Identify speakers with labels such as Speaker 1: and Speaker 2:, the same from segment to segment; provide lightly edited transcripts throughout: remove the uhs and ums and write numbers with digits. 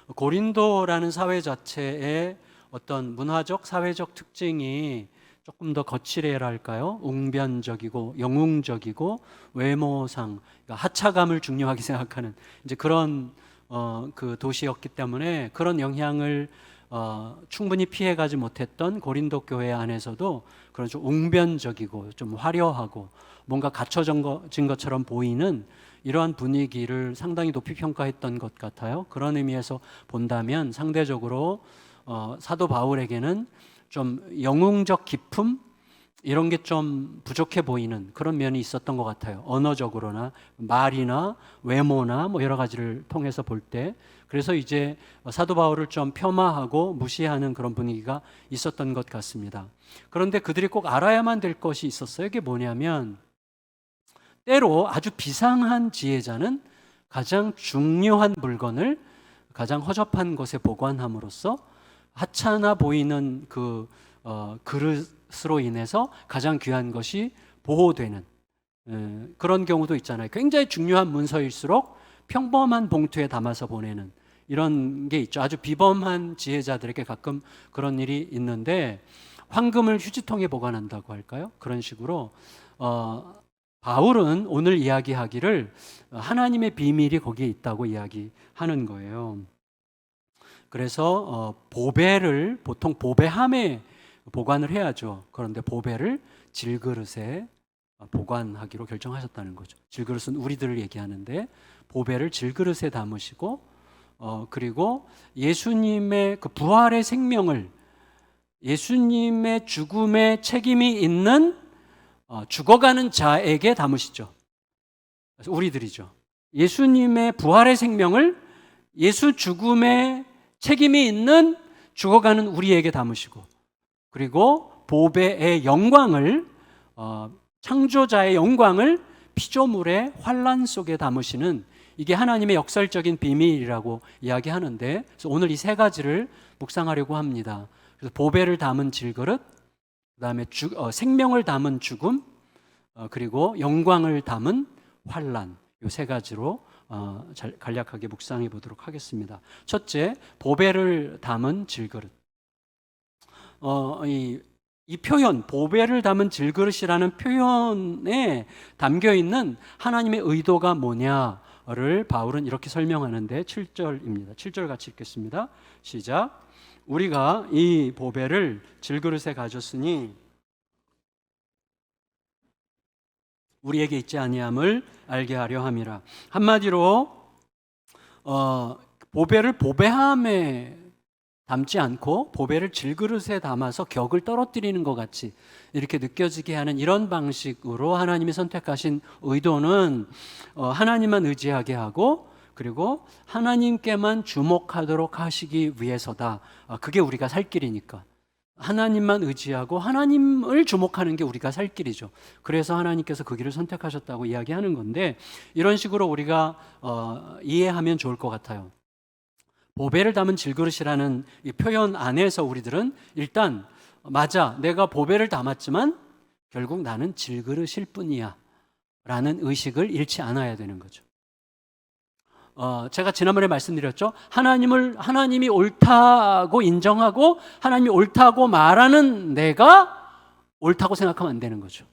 Speaker 1: 고린도라는 사회 자체의 어떤 문화적, 사회적 특징이 조금 더 거칠어야 할까요? 웅변적이고 영웅적이고 외모상, 그러니까 하차감을 중요하게 생각하는 이제 그런 그 도시였기 때문에 그런 영향을 충분히 피해가지 못했던 고린도 교회 안에서도 그런 좀 웅변적이고 좀 화려하고 뭔가 갖춰진 것처럼 보이는 이러한 분위기를 상당히 높이 평가했던 것 같아요. 그런 의미에서 본다면 상대적으로 사도 바울에게는 좀 영웅적 기품 이런 게 좀 부족해 보이는 그런 면이 있었던 것 같아요. 언어적으로나 말이나 외모나 뭐 여러 가지를 통해서 볼 때. 그래서 이제 사도 바울을 좀 폄하하고 무시하는 그런 분위기가 있었던 것 같습니다. 그런데 그들이 꼭 알아야만 될 것이 있었어요. 이게 뭐냐면 때로 아주 비상한 지혜자는 가장 중요한 물건을 가장 허접한 곳에 보관함으로써 하찮아 보이는 그 그릇으로 인해서 가장 귀한 것이 보호되는 그런 경우도 있잖아요. 굉장히 중요한 문서일수록 평범한 봉투에 담아서 보내는 이런 게 있죠. 아주 비범한 지혜자들에게 가끔 그런 일이 있는데 황금을 휴지통에 보관한다고 할까요? 그런 식으로 바울은 오늘 이야기하기를 하나님의 비밀이 거기에 있다고 이야기하는 거예요. 그래서 보배를 보통 보배함에 보관을 해야죠. 그런데 보배를 질그릇에 보관하기로 결정하셨다는 거죠. 질그릇은 우리들을 얘기하는데 보배를 질그릇에 담으시고 그리고 예수님의 그 부활의 생명을 예수님의 죽음에 책임이 있는 죽어가는 자에게 담으시죠. 그래서 우리들이죠. 예수님의 부활의 생명을 예수 죽음에 책임이 있는 죽어가는 우리에게 담으시고 그리고 보배의 영광을 창조자의 영광을 피조물의 환란 속에 담으시는 이게 하나님의 역설적인 비밀이라고 이야기하는데 그래서 오늘 이 세 가지를 묵상하려고 합니다. 그래서 보배를 담은 질그릇, 그다음에 생명을 담은 죽음, 그리고 영광을 담은 환란 이 세 가지로 간략하게 묵상해 보도록 하겠습니다. 첫째, 보배를 담은 질그릇. 이 표현, 보배를 담은 질그릇이라는 표현에 담겨 있는 하나님의 의도가 뭐냐를 바울은 이렇게 설명하는데 7절입니다. 7절 같이 읽겠습니다. 시작. 우리가 이 보배를 질그릇에 가졌으니 우리에게 있지 아니함을 알게 하려 함이라. 한마디로 보배를 보배함에 담지 않고 보배를 질그릇에 담아서 격을 떨어뜨리는 것 같이 이렇게 느껴지게 하는 이런 방식으로 하나님이 선택하신 의도는 하나님만 의지하게 하고 그리고 하나님께만 주목하도록 하시기 위해서다. 그게 우리가 살 길이니까. 하나님만 의지하고 하나님을 주목하는 게 우리가 살 길이죠. 그래서 하나님께서 그 길을 선택하셨다고 이야기하는 건데 이런 식으로 우리가 이해하면 좋을 것 같아요. 보배를 담은 질그릇이라는 이 표현 안에서 우리들은 일단 맞아, 내가 보배를 담았지만 결국 나는 질그릇일 뿐이야 라는 의식을 잃지 않아야 되는 거죠. 제가 지난번에 말씀드렸죠. 하나님이 옳다고 인정하고 하나님이 옳다고 말하는 내가 옳다고 생각하면 안 되는 거죠.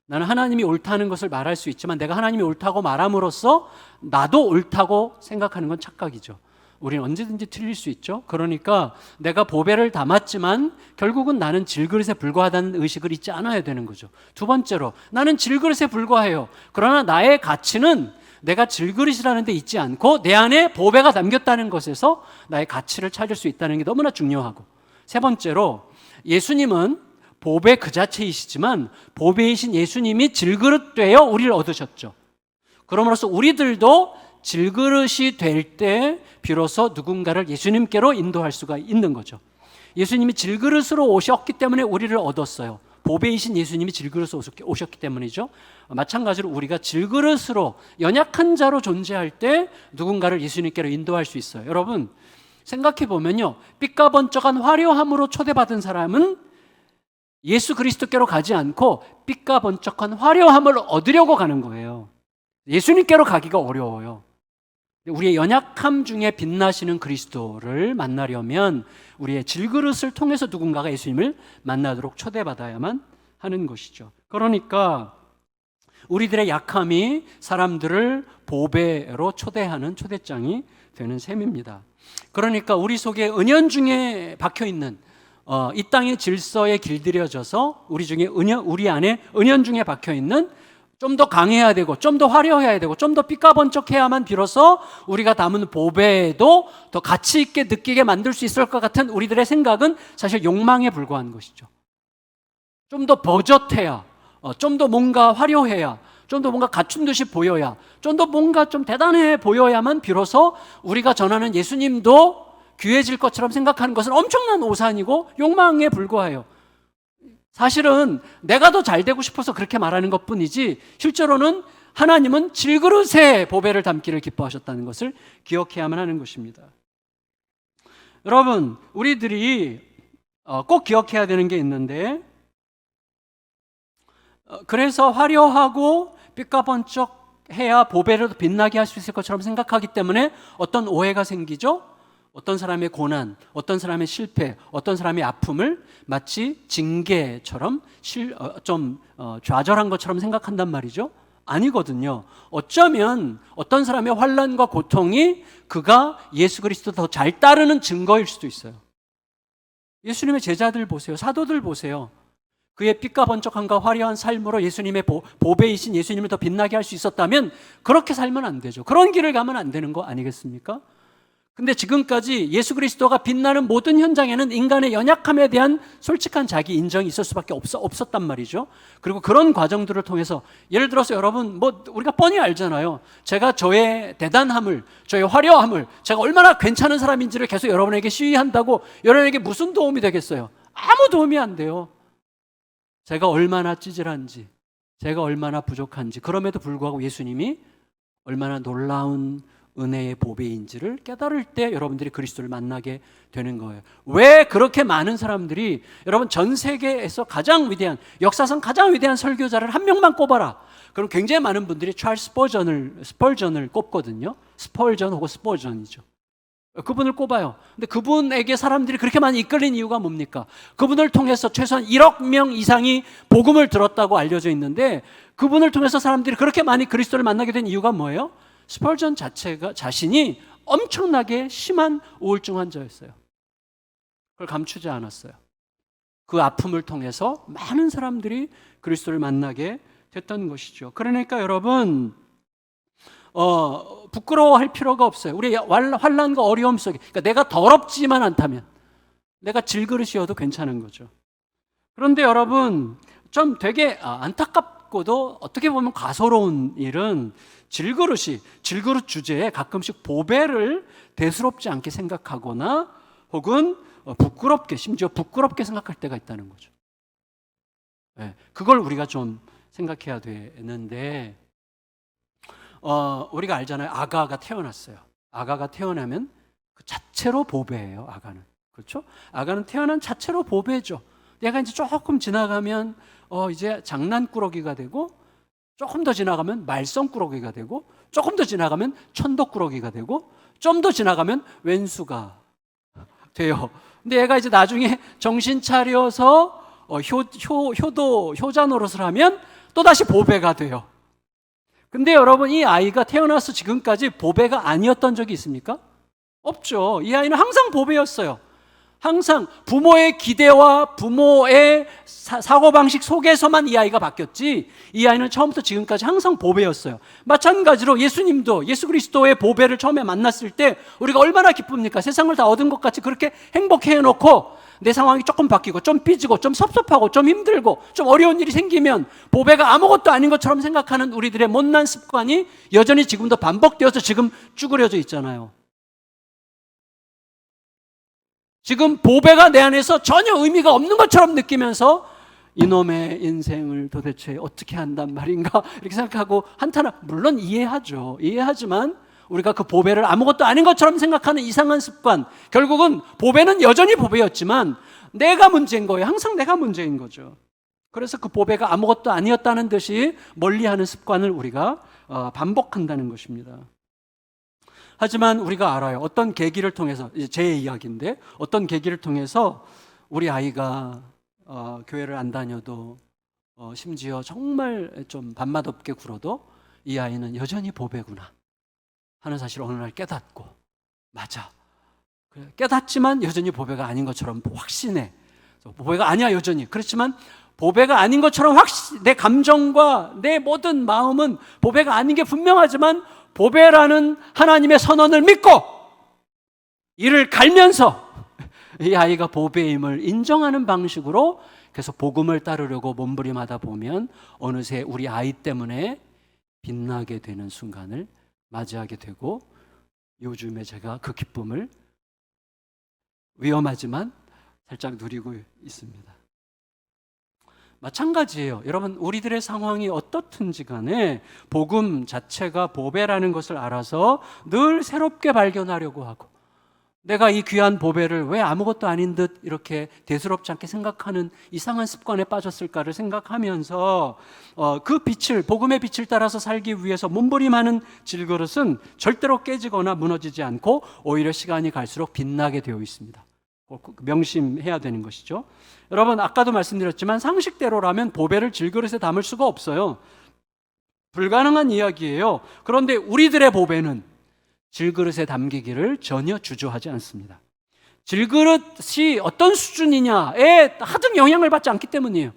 Speaker 1: 나는 하나님이 옳다는 것을 말할 수 있지만 내가 하나님이 옳다고 말함으로써 나도 옳다고 생각하는 건 착각이죠. 우리는 언제든지 틀릴 수 있죠. 그러니까 내가 보배를 담았지만 결국은 나는 질그릇에 불과하다는 의식을 잊지 않아야 되는 거죠. 두 번째로 나는 질그릇에 불과해요. 그러나 나의 가치는 내가 질그릇이라는 데 있지 않고 내 안에 보배가 담겼다는 것에서 나의 가치를 찾을 수 있다는 게 너무나 중요하고 세 번째로 예수님은 보배 그 자체이시지만 보배이신 예수님이 질그릇 되어 우리를 얻으셨죠. 그러므로써 우리들도 질그릇이 될 때 비로소 누군가를 예수님께로 인도할 수가 있는 거죠. 예수님이 질그릇으로 오셨기 때문에 우리를 얻었어요. 보배이신 예수님이 질그릇으로 오셨기 때문이죠. 마찬가지로 우리가 질그릇으로 연약한 자로 존재할 때 누군가를 예수님께로 인도할 수 있어요. 여러분 생각해 보면요, 삐까번쩍한 화려함으로 초대받은 사람은 예수 그리스도께로 가지 않고 삐까번쩍한 화려함을 얻으려고 가는 거예요. 예수님께로 가기가 어려워요. 우리의 연약함 중에 빛나시는 그리스도를 만나려면 우리의 질그릇을 통해서 누군가가 예수님을 만나도록 초대받아야만 하는 것이죠. 그러니까 우리들의 약함이 사람들을 보배로 초대하는 초대장이 되는 셈입니다. 그러니까 우리 속에 은연중에 박혀있는 이 땅의 질서에 길들여져서 우리 안에 은연중에 박혀있는 좀 더 강해야 되고 좀 더 화려해야 되고 좀 더 삐까번쩍해야만 비로소 우리가 담은 보배에도 더 가치 있게 느끼게 만들 수 있을 것 같은 우리들의 생각은 사실 욕망에 불과한 것이죠. 좀 더 버젓해야, 좀 더 뭔가 화려해야, 좀 더 뭔가 갖춘 듯이 보여야, 좀 더 뭔가 좀 대단해 보여야만 비로소 우리가 전하는 예수님도 귀해질 것처럼 생각하는 것은 엄청난 오산이고 욕망에 불과해요. 사실은 내가 더 잘 되고 싶어서 그렇게 말하는 것뿐이지 실제로는 하나님은 질그릇에 보배를 담기를 기뻐하셨다는 것을 기억해야만 하는 것입니다. 여러분, 우리들이 꼭 기억해야 되는 게 있는데, 그래서 화려하고 삐까번쩍해야 보배를 빛나게 할 수 있을 것처럼 생각하기 때문에 어떤 오해가 생기죠? 어떤 사람의 고난, 어떤 사람의 실패, 어떤 사람의 아픔을 마치 징계처럼 좀 좌절한 것처럼 생각한단 말이죠. 아니거든요. 어쩌면 어떤 사람의 환난과 고통이 그가 예수 그리스도 더 잘 따르는 증거일 수도 있어요. 예수님의 제자들 보세요. 사도들 보세요. 그의 삐까번쩍함과 화려한 삶으로 예수님의 보배이신 예수님을 더 빛나게 할 수 있었다면 그렇게 살면 안 되죠. 그런 길을 가면 안 되는 거 아니겠습니까? 근데 지금까지 예수 그리스도가 빛나는 모든 현장에는 인간의 연약함에 대한 솔직한 자기 인정이 있을 수밖에 없었단 말이죠. 그리고 그런 과정들을 통해서 예를 들어서 여러분 우리가 뻔히 알잖아요. 제가 저의 대단함을, 저의 화려함을, 제가 얼마나 괜찮은 사람인지를 계속 여러분에게 시위한다고 여러분에게 무슨 도움이 되겠어요? 아무 도움이 안 돼요. 제가 얼마나 찌질한지, 제가 얼마나 부족한지, 그럼에도 불구하고 예수님이 얼마나 놀라운 은혜의 보배인지를 깨달을 때 여러분들이 그리스도를 만나게 되는 거예요. 왜 그렇게 많은 사람들이, 여러분 전 세계에서 가장 위대한, 역사상 가장 위대한 설교자를 한 명만 꼽아라. 그럼 굉장히 많은 분들이 찰스 스펄전을 꼽거든요. 스펄전 혹은 스펄전이죠. 그분을 꼽아요. 근데 그분에게 사람들이 그렇게 많이 이끌린 이유가 뭡니까? 그분을 통해서 최소한 1억 명 이상이 복음을 들었다고 알려져 있는데, 그분을 통해서 사람들이 그렇게 많이 그리스도를 만나게 된 이유가 뭐예요? 스펄전 자신이 엄청나게 심한 우울증 환자였어요. 그걸 감추지 않았어요. 그 아픔을 통해서 많은 사람들이 그리스도를 만나게 됐던 것이죠. 그러니까 여러분, 부끄러워할 필요가 없어요. 우리 환난과 어려움 속에, 그러니까 내가 더럽지만 않다면, 내가 질그릇이어도 괜찮은 거죠. 그런데 여러분, 좀 되게 안타깝고도 어떻게 보면 가소로운 일은 질그릇 주제에 가끔씩 보배를 대수롭지 않게 생각하거나 혹은 부끄럽게, 심지어 부끄럽게 생각할 때가 있다는 거죠. 네, 그걸 우리가 좀 생각해야 되는데, 우리가 알잖아요. 아가가 태어났어요. 아가가 태어나면 그 자체로 보배예요. 아가는. 그렇죠? 아가는 태어난 자체로 보배죠. 얘가 이제 조금 지나가면 이제 장난꾸러기가 되고, 조금 더 지나가면 말썽꾸러기가 되고, 조금 더 지나가면 천덕꾸러기가 되고, 좀 더 지나가면 왼수가 돼요. 근데 얘가 이제 나중에 정신 차려서 효자 노릇을 하면 또다시 보배가 돼요. 근데 여러분, 이 아이가 태어나서 지금까지 보배가 아니었던 적이 있습니까? 없죠. 이 아이는 항상 보배였어요. 항상 부모의 기대와 부모의 사고방식 속에서만 이 아이가 바뀌었지, 이 아이는 처음부터 지금까지 항상 보배였어요. 마찬가지로 예수님도 예수 그리스도의 보배를 처음에 만났을 때 우리가 얼마나 기쁩니까? 세상을 다 얻은 것 같이 그렇게 행복해 해놓고 내 상황이 조금 바뀌고 좀 삐지고 좀 섭섭하고 좀 힘들고 좀 어려운 일이 생기면 보배가 아무것도 아닌 것처럼 생각하는 우리들의 못난 습관이 여전히 지금도 반복되어서 지금 쭈그려져 있잖아요. 지금 보배가 내 안에서 전혀 의미가 없는 것처럼 느끼면서 이놈의 인생을 도대체 어떻게 한단 말인가 이렇게 생각하고 한탄, 물론 이해하죠. 이해하지만 우리가 그 보배를 아무것도 아닌 것처럼 생각하는 이상한 습관, 결국은 보배는 여전히 보배였지만 내가 문제인 거예요. 항상 내가 문제인 거죠. 그래서 그 보배가 아무것도 아니었다는 듯이 멀리하는 습관을 우리가 반복한다는 것입니다. 하지만 우리가 알아요. 어떤 계기를 통해서, 이제 제 이야기인데, 어떤 계기를 통해서 우리 아이가 교회를 안 다녀도 심지어 정말 좀 밥맛 없게 굴어도 이 아이는 여전히 보배구나 하는 사실을 어느 날 깨닫고, 맞아, 그래, 깨닫지만 여전히 보배가 아닌 것처럼 확신해. 보배가 아니야 여전히. 그렇지만 보배가 아닌 것처럼 내 감정과 내 모든 마음은 보배가 아닌 게 분명하지만 보배라는 하나님의 선언을 믿고 이를 갈면서 이 아이가 보배임을 인정하는 방식으로 계속 복음을 따르려고 몸부림하다 보면 어느새 우리 아이 때문에 빛나게 되는 순간을 맞이하게 되고, 요즘에 제가 그 기쁨을 위험하지만 살짝 누리고 있습니다. 마찬가지예요. 여러분, 우리들의 상황이 어떻든지 간에 복음 자체가 보배라는 것을 알아서 늘 새롭게 발견하려고 하고, 내가 이 귀한 보배를 왜 아무것도 아닌 듯 이렇게 대수롭지 않게 생각하는 이상한 습관에 빠졌을까를 생각하면서 그 빛을, 복음의 빛을 따라서 살기 위해서 몸부림하는 질그릇은 절대로 깨지거나 무너지지 않고 오히려 시간이 갈수록 빛나게 되어 있습니다. 명심해야 되는 것이죠. 여러분, 아까도 말씀드렸지만 상식대로라면 보배를 질그릇에 담을 수가 없어요. 불가능한 이야기예요. 그런데 우리들의 보배는 질그릇에 담기기를 전혀 주저하지 않습니다. 질그릇이 어떤 수준이냐에 하등 영향을 받지 않기 때문이에요.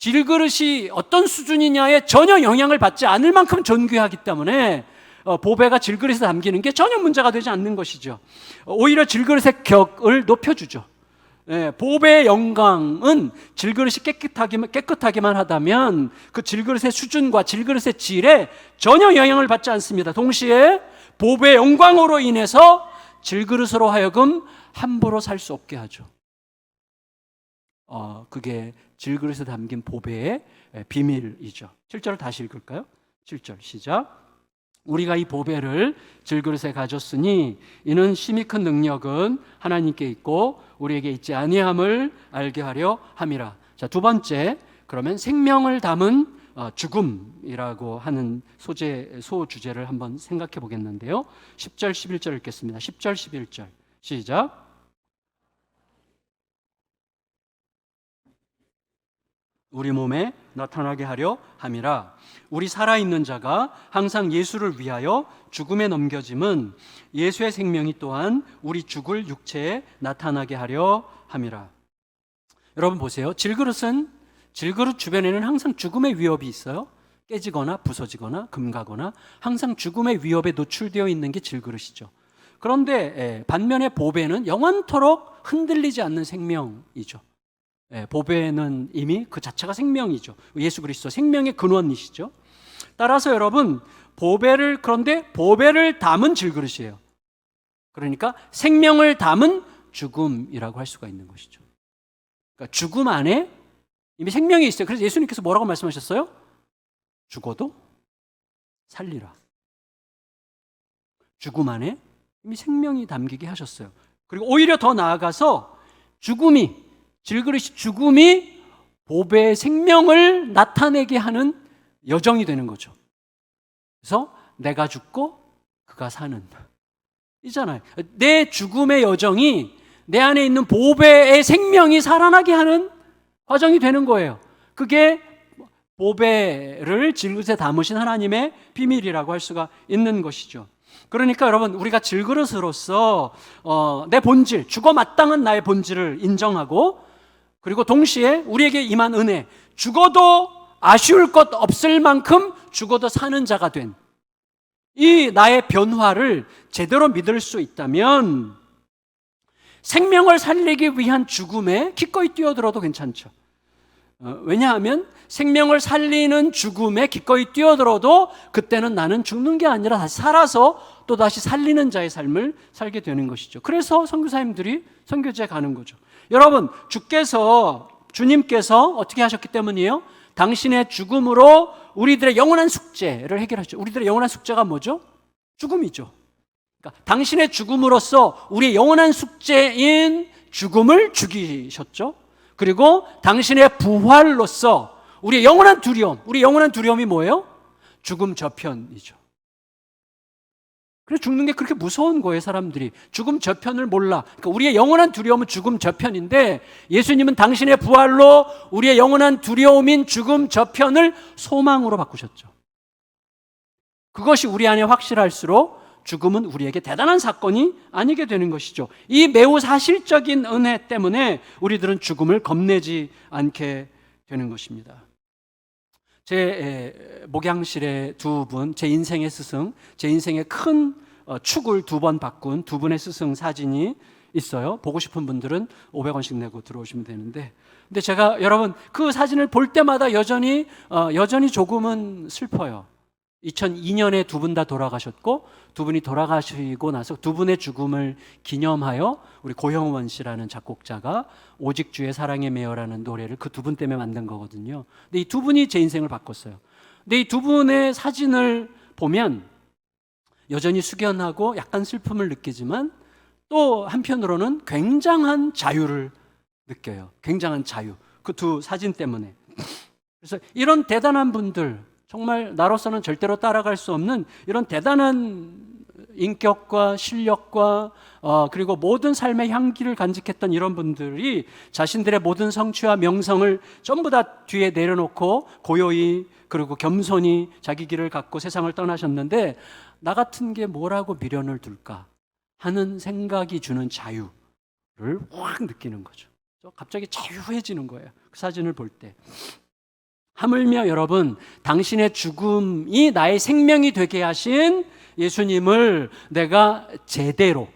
Speaker 1: 질그릇이 어떤 수준이냐에 전혀 영향을 받지 않을 만큼 존귀하기 때문에 보배가 질그릇에 담기는 게 전혀 문제가 되지 않는 것이죠. 오히려 질그릇의 격을 높여주죠. 보배의 영광은 질그릇이 깨끗하기만 하다면 그 질그릇의 수준과 질그릇의 질에 전혀 영향을 받지 않습니다. 동시에 보배의 영광으로 인해서 질그릇으로 하여금 함부로 살 수 없게 하죠. 그게 질그릇에 담긴 보배의 비밀이죠. 7절을 다시 읽을까요? 7절 시작. 우리가 이 보배를 질그릇에 가졌으니 이는 심히 큰 능력은 하나님께 있고 우리에게 있지 아니함을 알게 하려 함이라. 자, 두 번째, 그러면 생명을 담은 죽음이라고 하는 소주제를 한번 생각해 보겠는데요. 10절 11절 읽겠습니다. 10절 11절 시작. 우리 몸에 나타나게 하려 함이라. 우리 살아있는 자가 항상 예수를 위하여 죽음에 넘겨짐은 예수의 생명이 또한 우리 죽을 육체에 나타나게 하려 함이라. 여러분 보세요. 질그릇 주변에는 항상 죽음의 위협이 있어요. 깨지거나 부서지거나 금가거나 항상 죽음의 위협에 노출되어 있는 게 질그릇이죠. 그런데 반면에 보배는 영원토록 흔들리지 않는 생명이죠. 보배는 이미 그 자체가 생명이죠. 예수 그리스도 생명의 근원이시죠. 따라서 여러분, 그런데 보배를 담은 질그릇이에요. 그러니까 생명을 담은 죽음이라고 할 수가 있는 것이죠. 그러니까 죽음 안에 이미 생명이 있어요. 그래서 예수님께서 뭐라고 말씀하셨어요? 죽어도 살리라. 죽음 안에 이미 생명이 담기게 하셨어요. 그리고 오히려 더 나아가서 죽음이 보배의 생명을 나타내게 하는 여정이 되는 거죠. 그래서 내가 죽고 그가 사는 이잖아요. 내 죽음의 여정이 내 안에 있는 보배의 생명이 살아나게 하는 과정이 되는 거예요. 그게 보배를 질그릇에 담으신 하나님의 비밀이라고 할 수가 있는 것이죠. 그러니까 여러분, 우리가 질그릇으로서 내 본질, 죽어 마땅한 나의 본질을 인정하고, 그리고 동시에 우리에게 임한 은혜, 죽어도 아쉬울 것 없을 만큼 죽어도 사는 자가 된 이 나의 변화를 제대로 믿을 수 있다면 생명을 살리기 위한 죽음에 기꺼이 뛰어들어도 괜찮죠. 왜냐하면 생명을 살리는 죽음에 기꺼이 뛰어들어도 그때는 나는 죽는 게 아니라 다시 살아서 또 다시 살리는 자의 삶을 살게 되는 것이죠. 그래서 선교사님들이 선교지에 가는 거죠. 여러분, 주님께서 어떻게 하셨기 때문이에요? 당신의 죽음으로 우리들의 영원한 숙제를 해결하셨죠. 우리들의 영원한 숙제가 뭐죠? 죽음이죠. 그러니까 당신의 죽음으로써 우리의 영원한 숙제인 죽음을 죽이셨죠. 그리고 당신의 부활로써 우리의 영원한 두려움이 뭐예요? 죽음 저편이죠. 그래서 죽는 게 그렇게 무서운 거예요, 사람들이. 죽음 저편을 몰라. 그러니까 우리의 영원한 두려움은 죽음 저편인데 예수님은 당신의 부활로 우리의 영원한 두려움인 죽음 저편을 소망으로 바꾸셨죠. 그것이 우리 안에 확실할수록 죽음은 우리에게 대단한 사건이 아니게 되는 것이죠. 이 매우 사실적인 은혜 때문에 우리들은 죽음을 겁내지 않게 되는 것입니다. 제 목양실에 두 분, 제 인생의 스승, 제 인생의 큰 축을 두 번 바꾼 두 분의 스승 사진이 있어요. 보고 싶은 분들은 500원씩 내고 들어오시면 되는데, 근데 제가 여러분 그 사진을 볼 때마다 여전히 조금은 슬퍼요. 2002년에 두 분 다 돌아가셨고, 두 분이 돌아가시고 나서 두 분의 죽음을 기념하여 우리 고형원 씨라는 작곡자가 오직 주의 사랑에 매여라는 노래를 그 두 분 때문에 만든 거거든요. 근데 이 두 분이 제 인생을 바꿨어요. 근데 이 두 분의 사진을 보면 여전히 숙연하고 약간 슬픔을 느끼지만 또 한편으로는 굉장한 자유를 느껴요. 굉장한 자유. 그 두 사진 때문에. 그래서 이런 대단한 분들, 정말 나로서는 절대로 따라갈 수 없는 이런 대단한 인격과 실력과 그리고 모든 삶의 향기를 간직했던 이런 분들이 자신들의 모든 성취와 명성을 전부 다 뒤에 내려놓고 고요히 그리고 겸손히 자기 길을 갖고 세상을 떠나셨는데, 나 같은 게 뭐라고 미련을 둘까 하는 생각이 주는 자유를 확 느끼는 거죠. 갑자기 자유해지는 거예요, 그 사진을 볼 때. 하물며 여러분, 당신의 죽음이 나의 생명이 되게 하신 예수님을 내가 제대로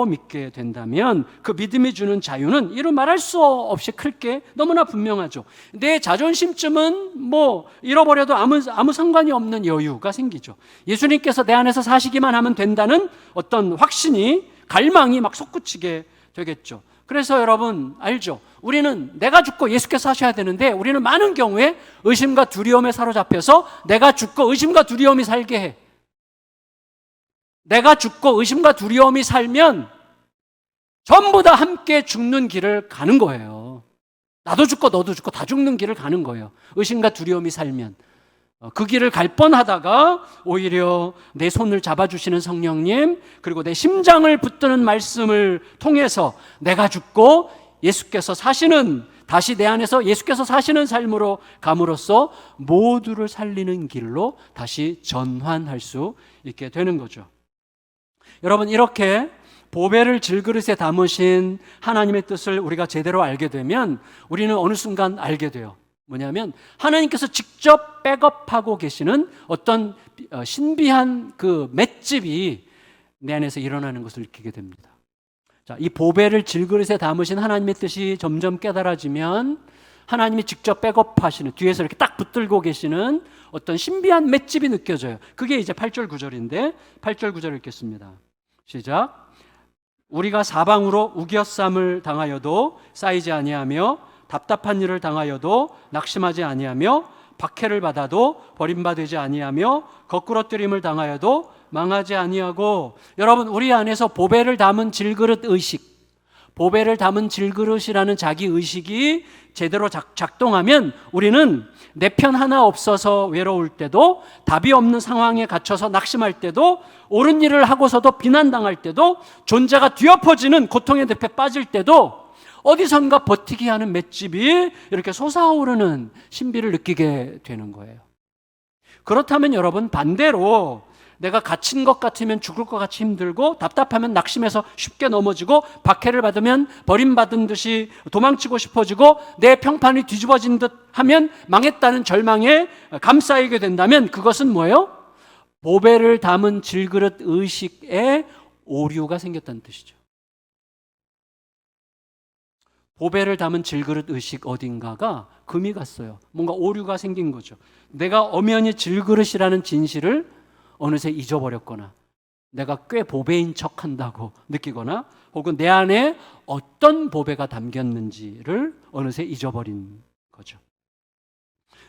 Speaker 1: 믿게 된다면 그 믿음이 주는 자유는 이루 말할 수 없이 클 게 너무나 분명하죠. 내 자존심쯤은 뭐 잃어버려도 아무 상관이 없는 여유가 생기죠. 예수님께서 내 안에서 사시기만 하면 된다는 어떤 확신이, 갈망이 막 솟구치게 되겠죠. 그래서 여러분 알죠? 우리는 내가 죽고 예수께서 사셔야 되는데 우리는 많은 경우에 의심과 두려움에 사로잡혀서 내가 죽고 의심과 두려움이 살게 해. 내가 죽고 의심과 두려움이 살면 전부 다 함께 죽는 길을 가는 거예요. 나도 죽고 너도 죽고 다 죽는 길을 가는 거예요. 의심과 두려움이 살면. 그 길을 갈 뻔하다가 오히려 내 손을 잡아주시는 성령님, 그리고 내 심장을 붙드는 말씀을 통해서 내가 죽고 예수께서 사시는, 다시 내 안에서 예수께서 사시는 삶으로 감으로써 모두를 살리는 길로 다시 전환할 수 있게 되는 거죠. 여러분, 이렇게 보배를 질그릇에 담으신 하나님의 뜻을 우리가 제대로 알게 되면 우리는 어느 순간 알게 돼요. 뭐냐면 하나님께서 직접 백업하고 계시는 어떤 신비한 그 맷집이 내 안에서 일어나는 것을 느끼게 됩니다. 자, 이 보배를 질그릇에 담으신 하나님의 뜻이 점점 깨달아지면 하나님이 직접 백업하시는, 뒤에서 이렇게 딱 붙들고 계시는 어떤 신비한 맷집이 느껴져요. 그게 이제 8절 9절인데 8절 9절 읽겠습니다. 시작. 우리가 사방으로 우겨쌈을 당하여도 쌓이지 아니하며 답답한 일을 당하여도 낙심하지 아니하며 박해를 받아도 버림받지 아니하며 거꾸러뜨림을 당하여도 망하지 아니하고. 여러분, 우리 안에서 보배를 담은 질그릇 의식, 보배를 담은 질그릇이라는 자기 의식이 제대로 작동하면 우리는 내 편 하나 없어서 외로울 때도, 답이 없는 상황에 갇혀서 낙심할 때도, 옳은 일을 하고서도 비난당할 때도, 존재가 뒤엎어지는 고통의 늪에 빠질 때도 어디선가 버티게 하는 맷집이 이렇게 솟아오르는 신비를 느끼게 되는 거예요. 그렇다면 여러분, 반대로 내가 갇힌 것 같으면 죽을 것 같이 힘들고, 답답하면 낙심해서 쉽게 넘어지고, 박해를 받으면 버림받은 듯이 도망치고 싶어지고, 내 평판이 뒤집어진 듯 하면 망했다는 절망에 감싸이게 된다면 그것은 뭐예요? 보배를 담은 질그릇 의식에 오류가 생겼다는 뜻이죠. 보배를 담은 질그릇 의식 어딘가가 금이 갔어요. 뭔가 오류가 생긴 거죠. 내가 엄연히 질그릇이라는 진실을 어느새 잊어버렸거나, 내가 꽤 보배인 척한다고 느끼거나, 혹은 내 안에 어떤 보배가 담겼는지를 어느새 잊어버린 거죠.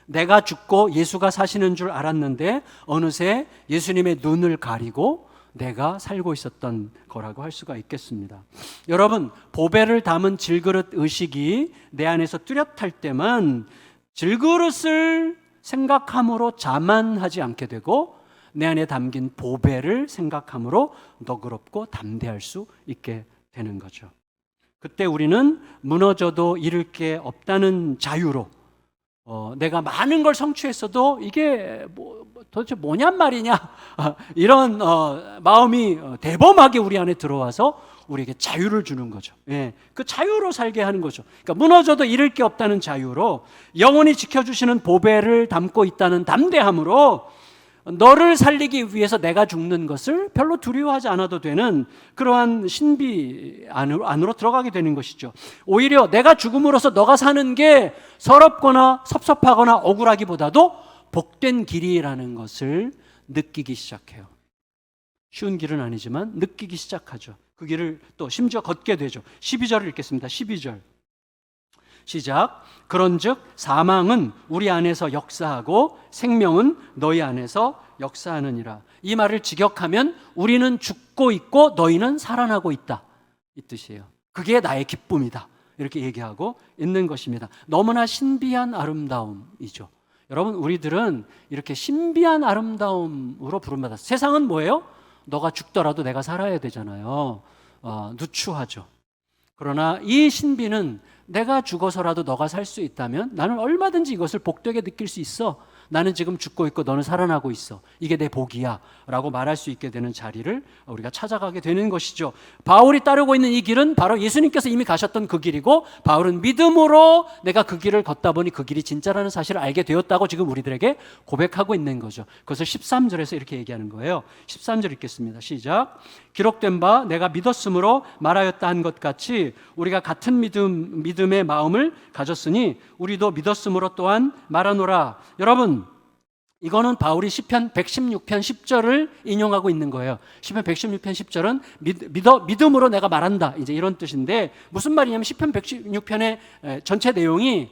Speaker 1: 내가 죽고 예수가 사시는 줄 알았는데 어느새 예수님의 눈을 가리고 내가 살고 있었던 거라고 할 수가 있겠습니다. 여러분, 보배를 담은 질그릇 의식이 내 안에서 뚜렷할 때만 질그릇을 생각함으로 자만하지 않게 되고, 내 안에 담긴 보배를 생각함으로 너그럽고 담대할 수 있게 되는 거죠. 그때 우리는 무너져도 잃을 게 없다는 자유로 내가 많은 걸 성취했어도 이게 도대체 뭐냔 말이냐 이런 마음이 대범하게 우리 안에 들어와서 우리에게 자유를 주는 거죠. 예, 그 자유로 살게 하는 거죠. 그러니까 무너져도 잃을 게 없다는 자유로 영원히 지켜주시는 보배를 담고 있다는 담대함으로 너를 살리기 위해서 내가 죽는 것을 별로 두려워하지 않아도 되는 그러한 신비 안으로 들어가게 되는 것이죠. 오히려 내가 죽음으로써 너가 사는 게 서럽거나 섭섭하거나 억울하기보다도 복된 길이라는 것을 느끼기 시작해요. 쉬운 길은 아니지만 느끼기 시작하죠. 그 길을 또 심지어 걷게 되죠. 12절을 읽겠습니다. 12절 시작. 그런즉 사망은 우리 안에서 역사하고 생명은 너희 안에서 역사하느니라. 이 말을 직역하면 우리는 죽고 있고 너희는 살아나고 있다, 이 뜻이에요. 그게 나의 기쁨이다, 이렇게 얘기하고 있는 것입니다. 너무나 신비한 아름다움이죠. 여러분, 우리들은 이렇게 신비한 아름다움으로 부름받았어요. 세상은 뭐예요? 너가 죽더라도 내가 살아야 되잖아요. 누추하죠. 그러나 이 신비는 내가 죽어서라도 너가 살 수 있다면 나는 얼마든지 이것을 복되게 느낄 수 있어. 나는 지금 죽고 있고 너는 살아나고 있어. 이게 내 복이야 라고 말할 수 있게 되는 자리를 우리가 찾아가게 되는 것이죠. 바울이 따르고 있는 이 길은 바로 예수님께서 이미 가셨던 그 길이고, 바울은 믿음으로 내가 그 길을 걷다 보니 그 길이 진짜라는 사실을 알게 되었다고 지금 우리들에게 고백하고 있는 거죠. 그것을 13절에서 이렇게 얘기하는 거예요. 13절 읽겠습니다. 시작. 기록된 바 내가 믿었으므로 말하였다 한 것 같이 우리가 같은 믿음의 마음을 가졌으니 우리도 믿었으므로 또한 말하노라. 여러분, 이거는 바울이 시편 116편 10절을 인용하고 있는 거예요. 시편 116편 10절은 믿음으로 내가 말한다, 이제 이런 뜻인데, 무슨 말이냐면 시편 116편의 전체 내용이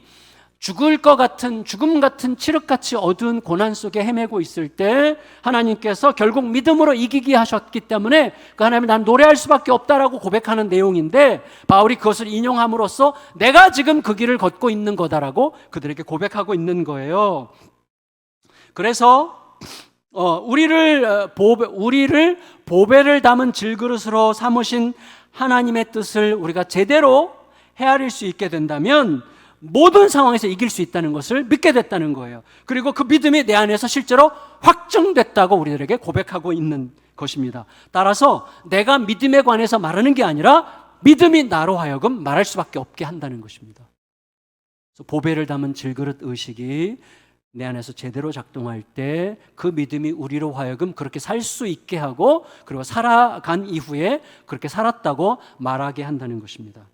Speaker 1: 죽을 것 같은, 죽음 같은 칠흑같이 어두운 고난 속에 헤매고 있을 때 하나님께서 결국 믿음으로 이기게 하셨기 때문에 그 하나님을 난 노래할 수밖에 없다라고 고백하는 내용인데, 바울이 그것을 인용함으로써 내가 지금 그 길을 걷고 있는 거다라고 그들에게 고백하고 있는 거예요. 그래서 우리를 보배를 담은 질그릇으로 삼으신 하나님의 뜻을 우리가 제대로 헤아릴 수 있게 된다면 모든 상황에서 이길 수 있다는 것을 믿게 됐다는 거예요. 그리고 그 믿음이 내 안에서 실제로 확정됐다고 우리들에게 고백하고 있는 것입니다. 따라서 내가 믿음에 관해서 말하는 게 아니라 믿음이 나로 하여금 말할 수밖에 없게 한다는 것입니다. 그래서 보배를 담은 질그릇 의식이 내 안에서 제대로 작동할 때 그 믿음이 우리로 하여금 그렇게 살 수 있게 하고, 그리고 살아간 이후에 그렇게 살았다고 말하게 한다는 것입니다.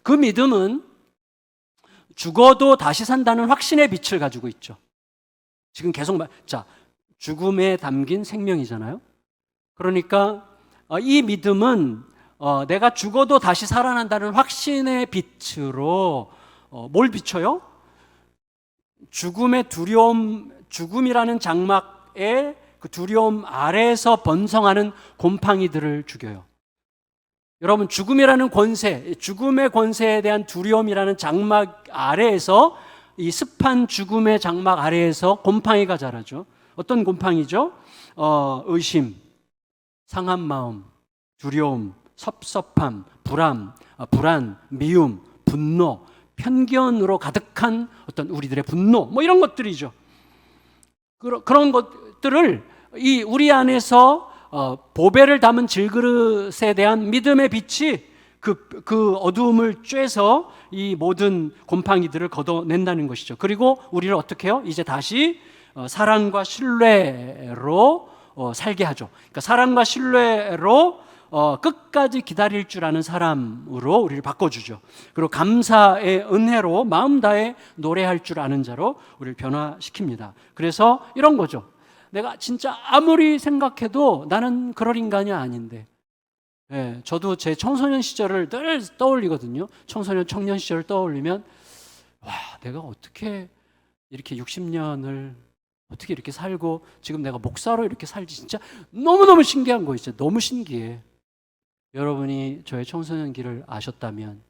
Speaker 1: 그 믿음은 죽어도 다시 산다는 확신의 빛을 가지고 있죠. 지금 계속 죽음에 담긴 생명이잖아요. 그러니까 이 믿음은 내가 죽어도 다시 살아난다는 확신의 빛으로 뭘 비춰요? 죽음의 두려움, 죽음이라는 장막의 그 두려움 아래에서 번성하는 곰팡이들을 죽여요. 여러분, 죽음이라는 권세, 죽음의 권세에 대한 두려움이라는 장막 아래에서, 이 습한 죽음의 장막 아래에서 곰팡이가 자라죠. 어떤 곰팡이죠? 의심, 상한 마음, 두려움, 섭섭함, 불안, 미움, 분노, 편견으로 가득한 어떤 우리들의 분노, 이런 것들이죠. 그런 것들을 우리 안에서 보배를 담은 질그릇에 대한 믿음의 빛이 그 어두움을 쬐서 이 모든 곰팡이들을 걷어낸다는 것이죠. 그리고 우리를 어떻게 해요? 이제 다시 사랑과 신뢰로 살게 하죠. 그러니까 사랑과 신뢰로 끝까지 기다릴 줄 아는 사람으로 우리를 바꿔주죠. 그리고 감사의 은혜로 마음 다해 노래할 줄 아는 자로 우리를 변화시킵니다. 그래서 이런 거죠. 내가 진짜 아무리 생각해도 나는 그럴 인간이 아닌데, 저도 제 청소년 시절을 늘 떠올리거든요. 청년 시절을 떠올리면 내가 어떻게 이렇게 60년을 어떻게 이렇게 살고 지금 내가 목사로 이렇게 살지, 진짜 너무너무 신기한 거 있어요. 너무 신기해. 여러분이 저의 청소년 길을 아셨다면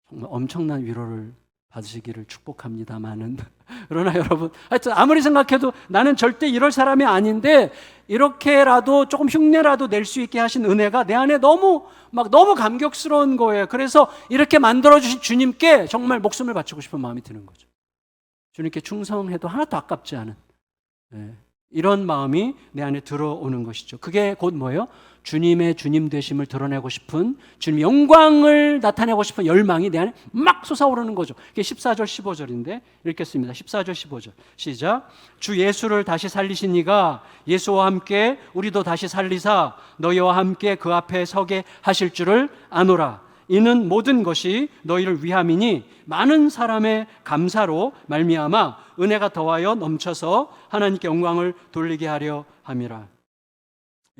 Speaker 1: 정말 엄청난 위로를 받으시기를 축복합니다마는 그러나 여러분, 하여튼 아무리 생각해도 나는 절대 이럴 사람이 아닌데 이렇게라도 조금 흉내라도 낼 수 있게 하신 은혜가 내 안에 너무 감격스러운 거예요. 그래서 이렇게 만들어주신 주님께 정말 목숨을 바치고 싶은 마음이 드는 거죠. 주님께 충성해도 하나도 아깝지 않은 이런 마음이 내 안에 들어오는 것이죠. 그게 곧 뭐예요? 주님의 주님 되심을 드러내고 싶은, 주님의 영광을 나타내고 싶은 열망이 내 안에 막 솟아오르는 거죠. 그게 14절 15절인데 읽겠습니다. 14절 15절 시작. 주 예수를 다시 살리신 이가 예수와 함께 우리도 다시 살리사 너희와 함께 그 앞에 서게 하실 줄을 아노라. 이는 모든 것이 너희를 위함이니 많은 사람의 감사로 말미암아 은혜가 더하여 넘쳐서 하나님께 영광을 돌리게 하려 함이라.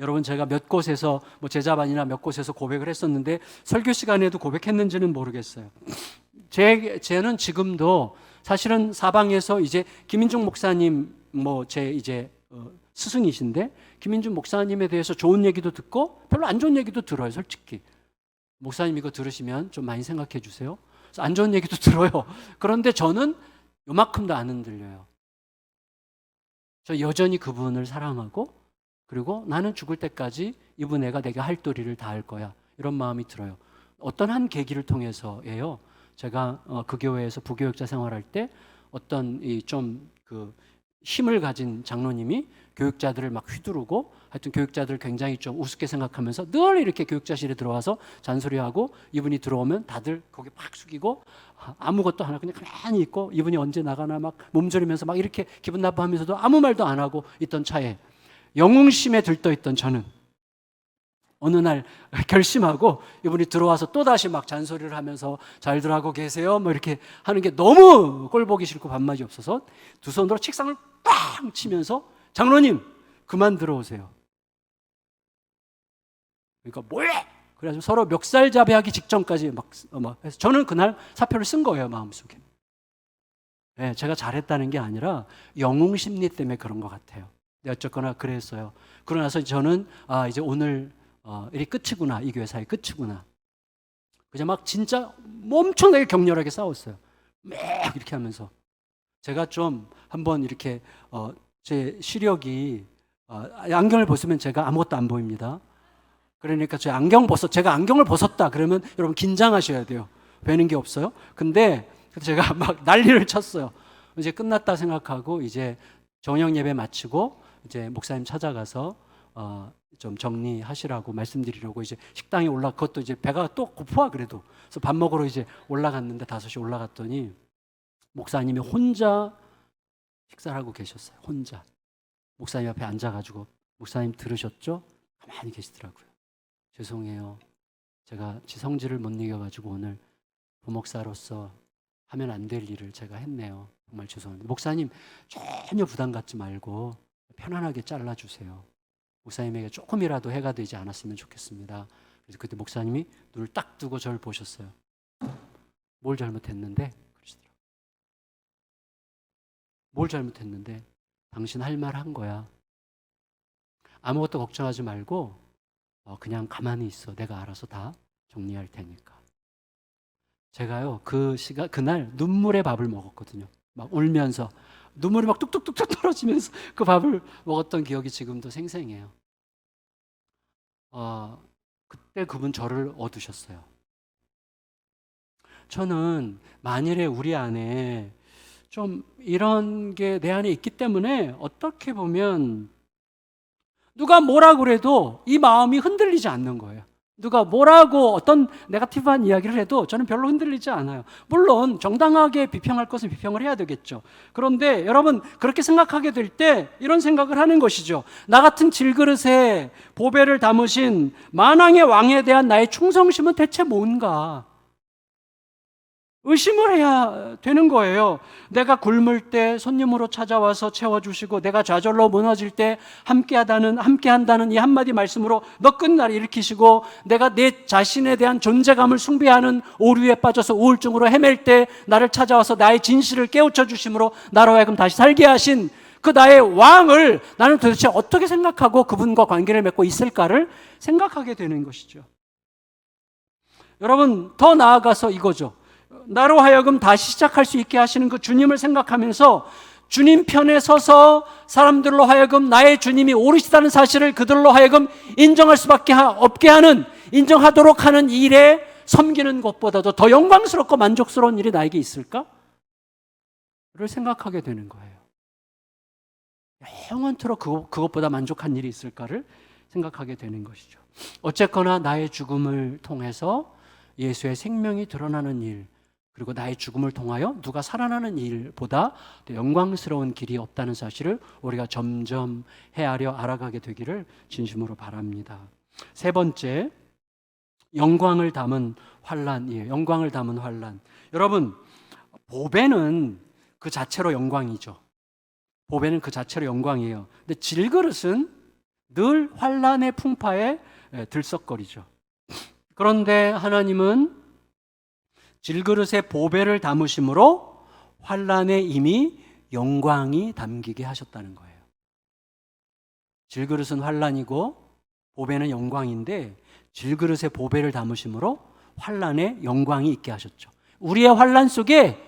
Speaker 1: 여러분, 제가 몇 곳에서 제자반이나 몇 곳에서 고백을 했었는데 설교 시간에도 고백했는지는 모르겠어요. 제는 지금도 사실은 사방에서 이제 김인중 목사님 제 이제 스승이신데 김인중 목사님에 대해서 좋은 얘기도 듣고 별로 안 좋은 얘기도 들어요. 솔직히 목사님 이거 들으시면 좀 많이 생각해 주세요. 안 좋은 얘기도 들어요. 그런데 저는 요만큼도 안 흔들려요. 저 여전히 그분을 사랑하고, 그리고 나는 죽을 때까지 이분 애가 내게 할 도리를 다할 거야, 이런 마음이 들어요. 어떤 한 계기를 통해서예요. 제가 그 교회에서 부교육자 생활할 때 어떤 그 힘을 가진 장로님이 교육자들을 막 휘두르고, 하여튼 교육자들을 굉장히 좀 우습게 생각하면서 늘 이렇게 교육자실에 들어와서 잔소리하고, 이분이 들어오면 다들 고개 팍 숙이고 아무것도 안 하고 그냥 가만히 있고, 이분이 언제 나가나 막 몸조리면서 막 이렇게 기분 나빠하면서도 아무 말도 안 하고 있던 차에 영웅심에 들떠있던 저는 어느 날 결심하고 이분이 들어와서 또다시 막 잔소리를 하면서 잘들 하고 계세요 이렇게 하는 게 너무 꼴보기 싫고 밥맛이 없어서 두 손으로 책상을 빵 치면서 장로님 그만 들어오세요. 그러니까 뭐해? 그래서 서로 멱살잡이하기 직전까지 막 해서 저는 그날 사표를 쓴 거예요, 마음속에. 제가 잘했다는 게 아니라 영웅 심리 때문에 그런 것 같아요. 어쨌거나 그랬어요. 그러고 나서 저는 이제 오늘 일이 끝이구나, 이 교회 사이 끝이구나. 그냥 막 진짜 엄청나게 격렬하게 싸웠어요. 막 이렇게 하면서 제가 좀 한번 이렇게 제 시력이 안경을 벗으면 제가 아무것도 안 보입니다. 그러니까 제가 안경을 벗었다 그러면 여러분 긴장하셔야 돼요. 뵈는 게 없어요. 근데 제가 막 난리를 쳤어요. 이제 끝났다 생각하고 이제 저녁 예배 마치고 이제 목사님 찾아가서 좀 정리하시라고 말씀드리려고 이제 식당에 그것도 이제 배가 또 고파 그래도. 그래서 밥 먹으러 이제 올라갔는데 5시 올라갔더니 목사님이 혼자 식사를 하고 계셨어요. 혼자. 목사님 앞에 앉아가지고 목사님 들으셨죠? 가만히 계시더라고요. 죄송해요. 제가 지 성질을 못 이겨가지고 오늘 부목사로서 하면 안 될 일을 제가 했네요. 정말 죄송합니다. 목사님 전혀 부담 갖지 말고 편안하게 잘라주세요. 목사님에게 조금이라도 해가 되지 않았으면 좋겠습니다. 그래서 그때 목사님이 눈을 딱 뜨고 저를 보셨어요. 뭘 잘못했는데? 그러시더라고요. 뭘 잘못했는데? 당신 할 말 한 거야. 아무것도 걱정하지 말고 그냥 가만히 있어. 내가 알아서 다 정리할 테니까. 제가요 그날 눈물의 밥을 먹었거든요. 막 울면서 눈물이 막 뚝뚝뚝뚝 떨어지면서 그 밥을 먹었던 기억이 지금도 생생해요. 그때 그분 저를 얻으셨어요. 저는 만일에 우리 안에 좀 이런 게 내 안에 있기 때문에 어떻게 보면 누가 뭐라 그래도 이 마음이 흔들리지 않는 거예요. 누가 뭐라고 어떤 네거티브한 이야기를 해도 저는 별로 흔들리지 않아요. 물론 정당하게 비평할 것은 비평을 해야 되겠죠. 그런데 여러분 그렇게 생각하게 될 때 이런 생각을 하는 것이죠. 나 같은 질그릇에 보배를 담으신 만왕의 왕에 대한 나의 충성심은 대체 뭔가? 의심을 해야 되는 거예요. 내가 굶을 때 손님으로 찾아와서 채워주시고 내가 좌절로 무너질 때 함께한다는 이 한마디 말씀으로 너 끝나를 일으키시고 내가 내 자신에 대한 존재감을 숭배하는 오류에 빠져서 우울증으로 헤맬 때 나를 찾아와서 나의 진실을 깨우쳐 주심으로 나로 하여금 다시 살게 하신 그 나의 왕을 나는 도대체 어떻게 생각하고 그분과 관계를 맺고 있을까를 생각하게 되는 것이죠. 여러분 더 나아가서 이거죠. 나로 하여금 다시 시작할 수 있게 하시는 그 주님을 생각하면서 주님 편에 서서 사람들로 하여금 나의 주님이 오르시다는 사실을 그들로 하여금 인정할 수밖에 없게 하는, 인정하도록 하는 일에 섬기는 것보다도 더 영광스럽고 만족스러운 일이 나에게 있을까? 를 생각하게 되는 거예요. 영원토록 그것보다 만족한 일이 있을까를 생각하게 되는 것이죠. 어쨌거나 나의 죽음을 통해서 예수의 생명이 드러나는 일, 그리고 나의 죽음을 통하여 누가 살아나는 일보다 더 영광스러운 길이 없다는 사실을 우리가 점점 헤아려 알아가게 되기를 진심으로 바랍니다. 세 번째, 영광을 담은 환난이에요. 영광을 담은 환난. 여러분, 보배는 그 자체로 영광이죠. 보배는 그 자체로 영광이에요. 근데 질그릇은 늘 환난의 풍파에 들썩거리죠. 그런데 하나님은 질그릇에 보배를 담으심으로 환난에 이미 영광이 담기게 하셨다는 거예요. 질그릇은 환난이고 보배는 영광인데 질그릇에 보배를 담으심으로 환난에 영광이 있게 하셨죠. 우리의 환난 속에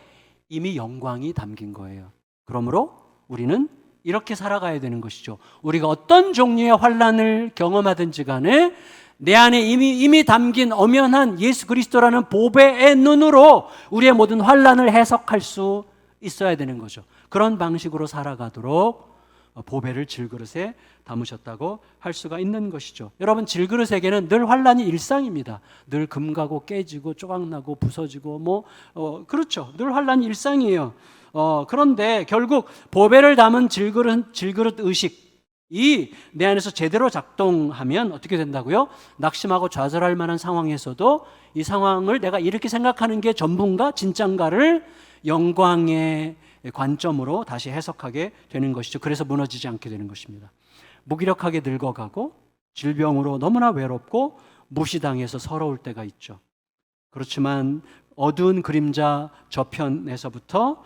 Speaker 1: 이미 영광이 담긴 거예요. 그러므로 우리는 이렇게 살아가야 되는 것이죠. 우리가 어떤 종류의 환난을 경험하든지 간에 내 안에 이미 담긴 엄연한 예수 그리스도라는 보배의 눈으로 우리의 모든 환난을 해석할 수 있어야 되는 거죠. 그런 방식으로 살아가도록 보배를 질그릇에 담으셨다고 할 수가 있는 것이죠. 여러분, 질그릇에게는 늘 환난이 일상입니다. 늘 금가고 깨지고 조각나고 부서지고 그렇죠. 늘 환난이 일상이에요. 그런데 결국 보배를 담은 질그릇 의식이 내 안에서 제대로 작동하면 어떻게 된다고요? 낙심하고 좌절할 만한 상황에서도 이 상황을 내가 이렇게 생각하는 게 전부인가 진짠가를 영광의 관점으로 다시 해석하게 되는 것이죠. 그래서 무너지지 않게 되는 것입니다. 무기력하게 늙어가고 질병으로 너무나 외롭고 무시당해서 서러울 때가 있죠. 그렇지만 어두운 그림자 저편에서부터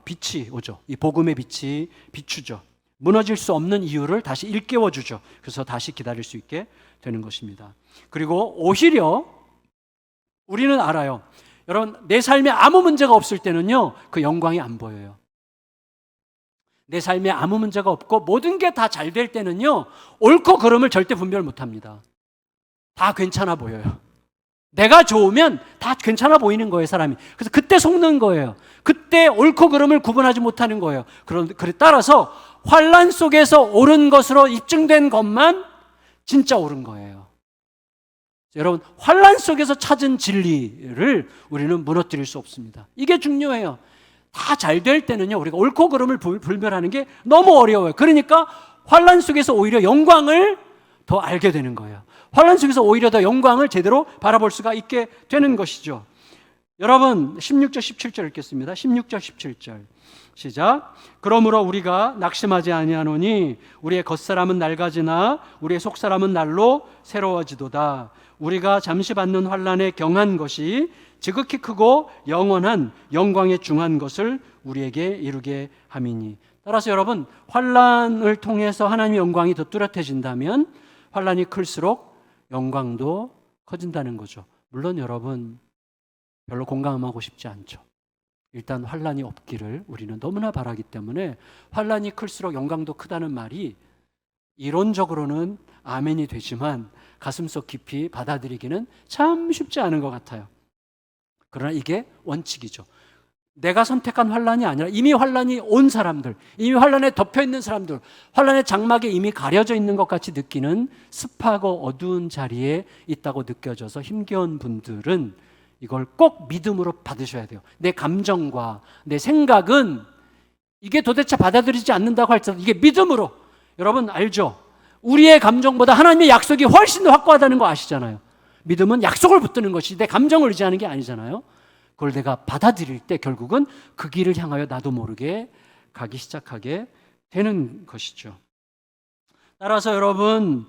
Speaker 1: 빛이 오죠. 이 복음의 빛이 비추죠. 무너질 수 없는 이유를 다시 일깨워주죠. 그래서 다시 기다릴 수 있게 되는 것입니다. 그리고 오히려 우리는 알아요. 여러분, 내 삶에 아무 문제가 없을 때는요, 그 영광이 안 보여요. 내 삶에 아무 문제가 없고 모든 게 다 잘 될 때는요, 옳고 그름을 절대 분별 못합니다. 다 괜찮아 보여요. 내가 좋으면 다 괜찮아 보이는 거예요, 사람이. 그래서 그때 속는 거예요. 그때 옳고 그름을 구분하지 못하는 거예요. 그래 따라서 환난 속에서 옳은 것으로 입증된 것만 진짜 옳은 거예요. 여러분, 환난 속에서 찾은 진리를 우리는 무너뜨릴 수 없습니다. 이게 중요해요. 다 잘 될 때는요, 우리가 옳고 그름을 분별하는 게 너무 어려워요. 그러니까 환난 속에서 오히려 영광을 더 알게 되는 거예요. 환난 속에서 오히려 더 영광을 제대로 바라볼 수가 있게 되는 것이죠. 여러분, 16절 17절 읽겠습니다. 16절 17절 시작. 그러므로 우리가 낙심하지 아니하노니 우리의 겉사람은 낡아지나 우리의 속사람은 날로 새로워지도다. 우리가 잠시 받는 환난에 경한 것이 지극히 크고 영원한 영광에 중한 것을 우리에게 이루게 함이니. 따라서 여러분, 환난을 통해서 하나님의 영광이 더 뚜렷해진다면 환난이 클수록 영광도 커진다는 거죠. 물론 여러분, 별로 공감하고 싶지 않죠. 일단 환난이 없기를 우리는 너무나 바라기 때문에 환난이 클수록 영광도 크다는 말이 이론적으로는 아멘이 되지만 가슴속 깊이 받아들이기는 참 쉽지 않은 것 같아요. 그러나 이게 원칙이죠. 내가 선택한 환난이 아니라 이미 환난이 온 사람들, 이미 환난에 덮여있는 사람들, 환난의 장막에 이미 가려져 있는 것 같이 느끼는 습하고 어두운 자리에 있다고 느껴져서 힘겨운 분들은 이걸 꼭 믿음으로 받으셔야 돼요. 내 감정과 내 생각은 이게 도대체 받아들이지 않는다고 할지라도 이게 믿음으로, 여러분 알죠? 우리의 감정보다 하나님의 약속이 훨씬 더 확고하다는 거 아시잖아요. 믿음은 약속을 붙드는 것이 내 감정을 의지하는 게 아니잖아요. 그걸 내가 받아들일 때 결국은 그 길을 향하여 나도 모르게 가기 시작하게 되는 것이죠. 따라서 여러분,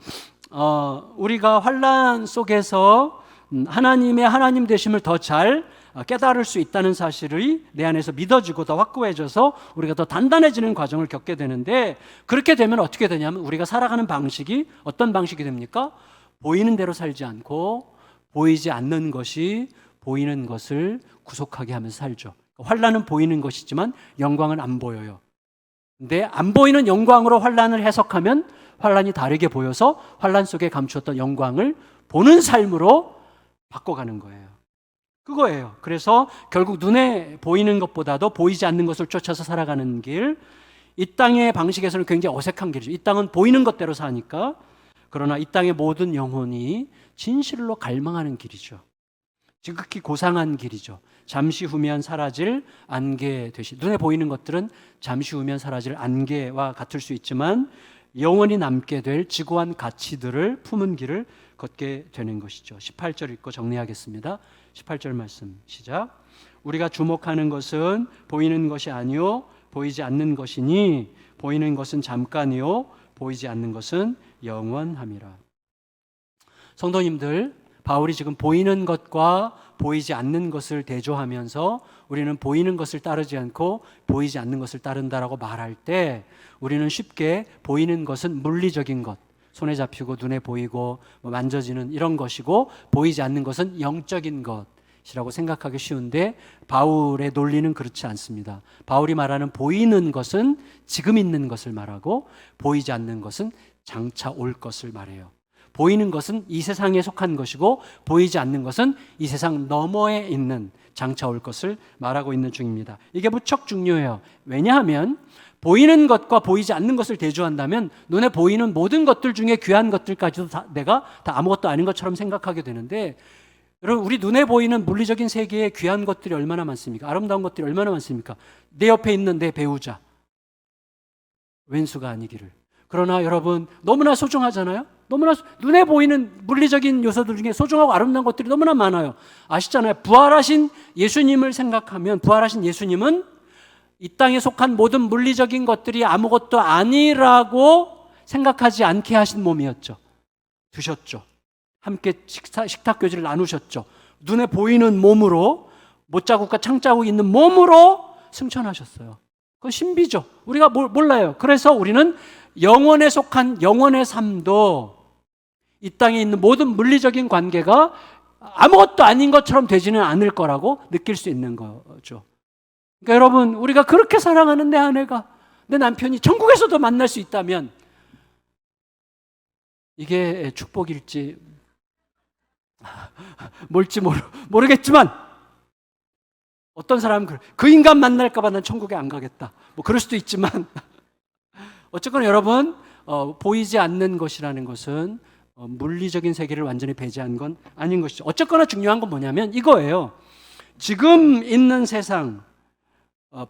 Speaker 1: 우리가 환난 속에서 하나님의 하나님 되심을 더 잘 깨달을 수 있다는 사실이 내 안에서 믿어지고 더 확고해져서 우리가 더 단단해지는 과정을 겪게 되는데, 그렇게 되면 어떻게 되냐면 우리가 살아가는 방식이 어떤 방식이 됩니까? 보이는 대로 살지 않고 보이지 않는 것이 보이는 것을 구속하게 하면서 살죠. 환난은 보이는 것이지만 영광은 안 보여요. 근데 안 보이는 영광으로 환난을 해석하면 환난이 다르게 보여서 환난 속에 감추었던 영광을 보는 삶으로 바꿔가는 거예요. 그거예요. 그래서 결국 눈에 보이는 것보다도 보이지 않는 것을 쫓아서 살아가는 길, 이 땅의 방식에서는 굉장히 어색한 길이죠. 이 땅은 보이는 것대로 사니까. 그러나 이 땅의 모든 영혼이 진실로 갈망하는 길이죠. 지극히 고상한 길이죠. 잠시 후면 사라질 안개 되시. 눈에 보이는 것들은 잠시 후면 사라질 안개와 같을 수 있지만 영원히 남게 될 지고한 가치들을 품은 길을 걷게 되는 것이죠. 18절 읽고 정리하겠습니다. 18절 말씀 시작. 우리가 주목하는 것은 보이는 것이 아니요 보이지 않는 것이니 보이는 것은 잠깐이요 보이지 않는 것은 영원함이라. 성도님들, 바울이 지금 보이는 것과 보이지 않는 것을 대조하면서 우리는 보이는 것을 따르지 않고 보이지 않는 것을 따른다라고 말할 때 우리는 쉽게 보이는 것은 물리적인 것, 손에 잡히고 눈에 보이고 만져지는 이런 것이고 보이지 않는 것은 영적인 것이라고 생각하기 쉬운데 바울의 논리는 그렇지 않습니다. 바울이 말하는 보이는 것은 지금 있는 것을 말하고 보이지 않는 것은 장차 올 것을 말해요. 보이는 것은 이 세상에 속한 것이고 보이지 않는 것은 이 세상 너머에 있는 장차 올 것을 말하고 있는 중입니다. 이게 무척 중요해요. 왜냐하면 보이는 것과 보이지 않는 것을 대조한다면 눈에 보이는 모든 것들 중에 귀한 것들까지도 내가 다 아무것도 아닌 것처럼 생각하게 되는데, 여러분, 우리 눈에 보이는 물리적인 세계에 귀한 것들이 얼마나 많습니까? 아름다운 것들이 얼마나 많습니까? 내 옆에 있는 내 배우자, 왼수가 아니기를. 그러나 여러분, 너무나 소중하잖아요? 너무나 눈에 보이는 물리적인 요소들 중에 소중하고 아름다운 것들이 너무나 많아요. 아시잖아요? 부활하신 예수님을 생각하면, 부활하신 예수님은 이 땅에 속한 모든 물리적인 것들이 아무것도 아니라고 생각하지 않게 하신 몸이었죠. 드셨죠. 함께 식탁교제를 나누셨죠. 눈에 보이는 몸으로, 못자국과 창자국이 있는 몸으로 승천하셨어요. 그건 신비죠. 우리가 몰라요. 그래서 우리는 영혼에 속한 영혼의 삶도 이 땅에 있는 모든 물리적인 관계가 아무것도 아닌 것처럼 되지는 않을 거라고 느낄 수 있는 거죠. 그러니까 여러분, 우리가 그렇게 사랑하는 내 아내가, 내 남편이 천국에서도 만날 수 있다면 이게 축복일지 뭘지 모르겠지만 어떤 사람은 그 인간 만날까 봐 난 천국에 안 가겠다, 뭐 그럴 수도 있지만 어쨌거나 여러분, 보이지 않는 것이라는 것은 물리적인 세계를 완전히 배제한 건 아닌 것이죠. 어쨌거나 중요한 건 뭐냐면 이거예요. 지금 있는 세상,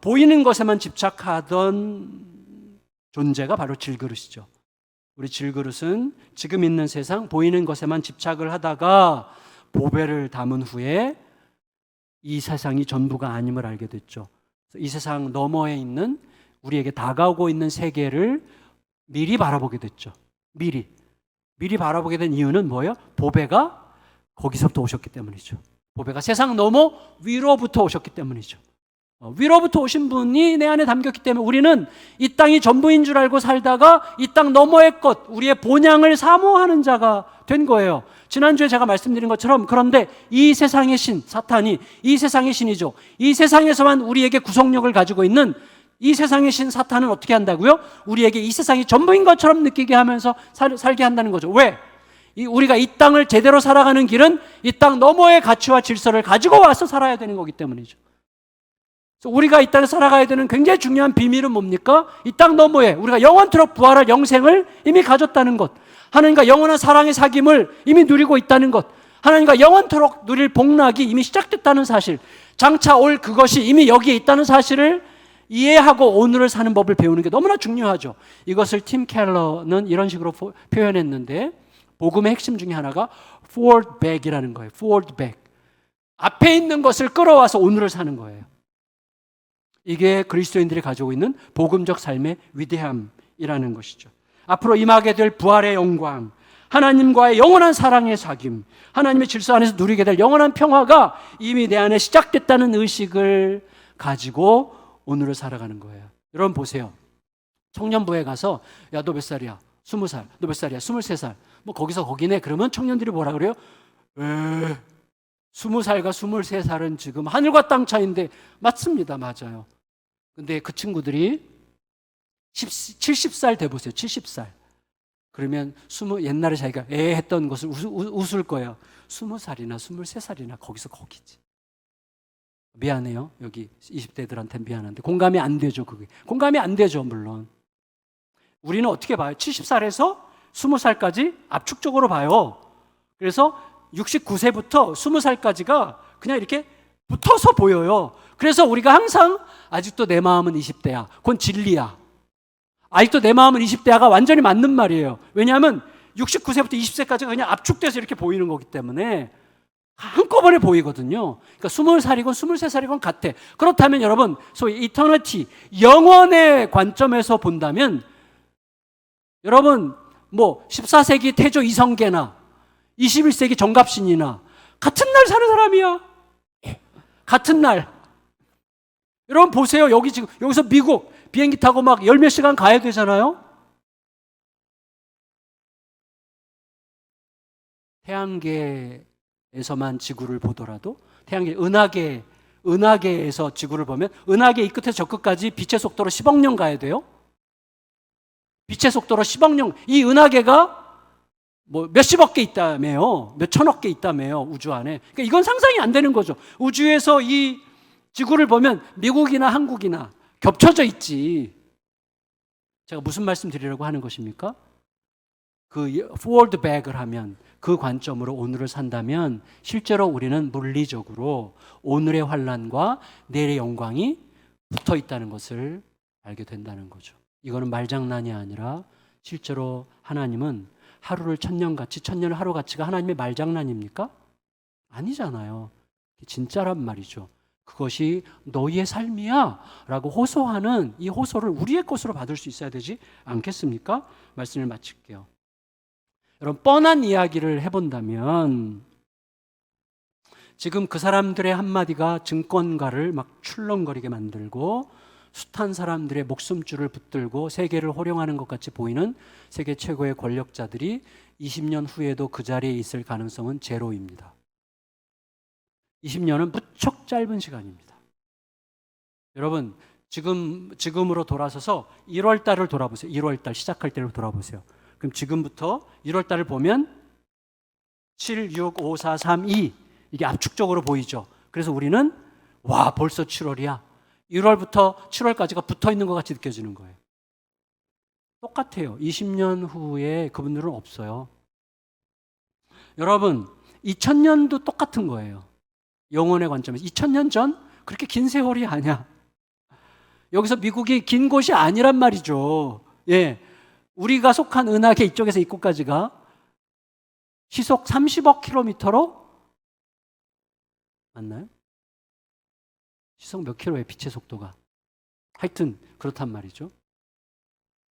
Speaker 1: 보이는 것에만 집착하던 존재가 바로 질그릇이죠. 우리 질그릇은 지금 있는 세상, 보이는 것에만 집착을 하다가 보배를 담은 후에 이 세상이 전부가 아님을 알게 됐죠. 이 세상 너머에 있는 우리에게 다가오고 있는 세계를 미리 바라보게 됐죠. 미리 바라보게 된 이유는 뭐예요? 보배가 거기서부터 오셨기 때문이죠. 보배가 세상 너머 위로부터 오셨기 때문이죠. 위로부터 오신 분이 내 안에 담겼기 때문에 우리는 이 땅이 전부인 줄 알고 살다가 이 땅 너머의 것, 우리의 본향을 사모하는 자가 된 거예요. 지난주에 제가 말씀드린 것처럼, 그런데 이 세상의 신, 사탄이 이 세상의 신이죠. 이 세상에서만 우리에게 구속력을 가지고 있는 이 세상의 신 사탄은 어떻게 한다고요? 우리에게 이 세상이 전부인 것처럼 느끼게 하면서 살게 한다는 거죠. 왜? 우리가 이 땅을 제대로 살아가는 길은 이 땅 너머의 가치와 질서를 가지고 와서 살아야 되는 거기 때문이죠. 우리가 이 땅에 살아가야 되는 굉장히 중요한 비밀은 뭡니까? 이 땅 너머에 우리가 영원토록 부활할 영생을 이미 가졌다는 것, 하나님과 영원한 사랑의 사귐을 이미 누리고 있다는 것, 하나님과 영원토록 누릴 복락이 이미 시작됐다는 사실, 장차 올 그것이 이미 여기에 있다는 사실을 이해하고 오늘을 사는 법을 배우는 게 너무나 중요하죠. 이것을 팀 켈러는 이런 식으로 표현했는데, 복음의 핵심 중에 하나가 forward back이라는 거예요. forward back. 앞에 있는 것을 끌어와서 오늘을 사는 거예요. 이게 그리스도인들이 가지고 있는 복음적 삶의 위대함이라는 것이죠. 앞으로 임하게 될 부활의 영광, 하나님과의 영원한 사랑의 사귐, 하나님의 질서 안에서 누리게 될 영원한 평화가 이미 내 안에 시작됐다는 의식을 가지고 오늘을 살아가는 거예요. 여러분 보세요. 청년부에 가서 야, 너 몇 살이야? 20살. 너 몇 살이야? 23살. 뭐 거기서 거기네. 그러면 청년들이 뭐라 그래요? 20살과 23살은 지금 하늘과 땅 차이인데 맞습니다. 맞아요. 근데 그 친구들이 70살 돼보세요. 70살. 그러면 옛날에 자기가 했던 것을 웃을 거예요. 20살이나 23살이나 거기서 거기지. 미안해요. 여기 20대들한테 미안한데 공감이 안 되죠. 그게 공감이 안 되죠. 물론 우리는 어떻게 봐요? 70살에서 20살까지 압축적으로 봐요. 그래서 69세부터 20살까지가 그냥 이렇게 붙어서 보여요. 그래서 우리가 항상 아직도 내 마음은 20대야. 그건 진리야. 아직도 내 마음은 20대야가 완전히 맞는 말이에요. 왜냐하면 69세부터 20세까지가 그냥 압축돼서 이렇게 보이는 거기 때문에 한꺼번에 보이거든요. 그러니까 20살이건 23살이건 같아. 그렇다면 여러분, 소위 이터너티, 영원의 관점에서 본다면 여러분, 뭐 14세기 태조 이성계나 21세기 정갑신이나 같은 날 사는 사람이야. 같은 날. 여러분 보세요. 여기서 미국 비행기 타고 막 열 몇 시간 가야 되잖아요. 태양계에서만 지구를 보더라도 태양계 은하계에서 지구를 보면 은하계 이 끝에서 저 끝까지 빛의 속도로 10억 년 가야 돼요. 빛의 속도로 10억 년. 이 은하계가 뭐 몇십억 개 있다며요. 몇천억 개 있다며요. 우주 안에. 그러니까 이건 상상이 안 되는 거죠. 우주에서 이 지구를 보면 미국이나 한국이나 겹쳐져 있지. 제가 무슨 말씀 드리려고 하는 것입니까? 그 forward back을 하면 그 관점으로 오늘을 산다면 실제로 우리는 물리적으로 오늘의 환란과 내일의 영광이 붙어 있다는 것을 알게 된다는 거죠. 이거는 말장난이 아니라 실제로 하나님은 하루를 천년같이, 천년을 하루같이가 하나님의 말장난입니까? 아니잖아요. 진짜란 말이죠. 그것이 너희의 삶이야 라고 호소하는 이 호소를 우리의 것으로 받을 수 있어야 되지 않겠습니까? 말씀을 마칠게요. 여러분, 뻔한 이야기를 해본다면 지금 그 사람들의 한마디가 증권가를 막 출렁거리게 만들고 숱한 사람들의 목숨줄을 붙들고 세계를 호령하는 것 같이 보이는 세계 최고의 권력자들이 20년 후에도 그 자리에 있을 가능성은 제로입니다. 20년은 무척 짧은 시간입니다. 여러분, 지금으로 돌아서서 1월 달을 돌아보세요. 1월 달 시작할 때로 돌아보세요. 그럼 지금부터 1월 달을 보면 7, 6, 5, 4, 3, 2 이게 압축적으로 보이죠. 그래서 우리는 와, 벌써 7월이야. 1월부터 7월까지가 붙어 있는 것 같이 느껴지는 거예요. 똑같아요. 20년 후에 그분들은 없어요. 여러분, 2000년도 똑같은 거예요. 영혼의 관점에서 2000년 전 그렇게 긴 세월이 아니야. 여기서 미국이 긴 곳이 아니란 말이죠. 예, 우리가 속한 은하계 이쪽에서 이곳까지가 시속 30억 킬로미터로 맞나요? 시속 몇 킬로예요? 빛의 속도가. 하여튼 그렇단 말이죠.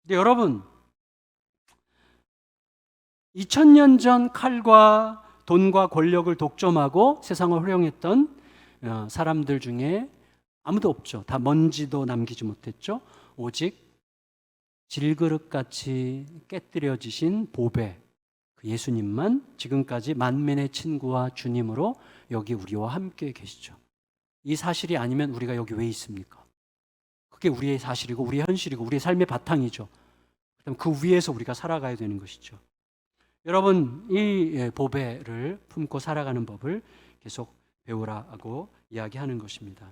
Speaker 1: 근데 여러분, 2000년 전 칼과 돈과 권력을 독점하고 세상을 호령했던 사람들 중에 아무도 없죠. 다 먼지도 남기지 못했죠. 오직 질그릇같이 깨뜨려지신 보배 그 예수님만 지금까지 만민의 친구와 주님으로 여기 우리와 함께 계시죠. 이 사실이 아니면 우리가 여기 왜 있습니까? 그게 우리의 사실이고 우리의 현실이고 우리의 삶의 바탕이죠. 그럼 그 위에서 우리가 살아가야 되는 것이죠. 여러분, 이 보배를 품고 살아가는 법을 계속 배우라고 이야기하는 것입니다.